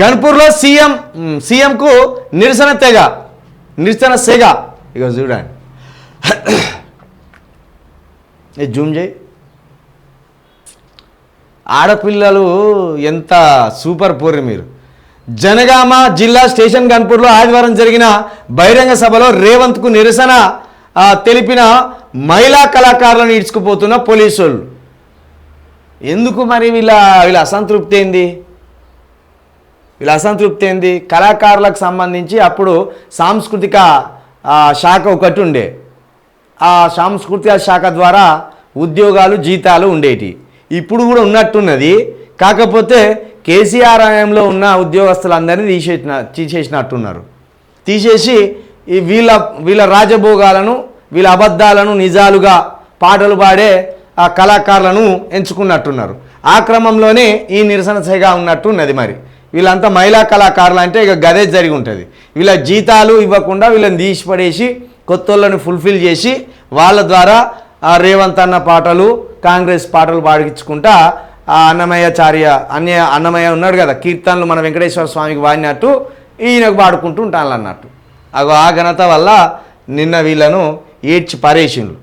గన్పూర్లో సీఎంకు నిరసన సెగ ఇక చూడండి. జూమ్ చేయి. ఆడపిల్లలు ఎంత సూపర్ పోర్రి మీరు. జనగామ జిల్లా స్టేషన్ గన్పూర్లో ఆదివారం జరిగిన బహిరంగ సభలో రేవంత్కు నిరసన తెలిపిన మహిళా కళాకారులను ఈడ్చుకుపోతున్న పోలీసులు. ఎందుకు మరి వీళ్ళ అసంతృప్తి ఏంది? కళాకారులకు సంబంధించి అప్పుడు సాంస్కృతిక శాఖ ఒకటి ఉండే. ఆ సాంస్కృతిక శాఖ ద్వారా ఉద్యోగాలు జీతాలు ఉండేటి. ఇప్పుడు కూడా ఉన్నట్టున్నది. కాకపోతే కేసీఆర్ హయాంలో ఉన్న ఉద్యోగస్తులందరినీ తీసేసినట్టున్నారు. తీసేసి వీళ్ళ రాజభోగాలను వీళ్ళ అబద్ధాలను నిజాలుగా పాటలు పాడే ఆ కళాకారులను ఎంచుకున్నట్టున్నారు. ఆ క్రమంలోనే ఈ నిరసన సైగా ఉన్నట్టున్నది. మరి వీళ్ళంతా మహిళా కళాకారులు అంటే ఇక గదే జరిగి ఉంటుంది. వీళ్ళ జీతాలు ఇవ్వకుండా వీళ్ళని తీసిపడేసి కొత్త వాళ్ళని ఫుల్ఫిల్ చేసి వాళ్ళ ద్వారా రేవంత్ అన్న పాటలు కాంగ్రెస్ పాటలు పాడించుకుంటా అన్నమయ్య ఉన్నాడు కదా, కీర్తనలు మన వెంకటేశ్వర స్వామికి వాడినట్టు ఈయనకు పాడుకుంటూ ఉంటాను అన్నట్టు. ఆ ఘనత వల్ల నిన్న వీళ్ళను ఏడ్చి పారేసిండ్రు.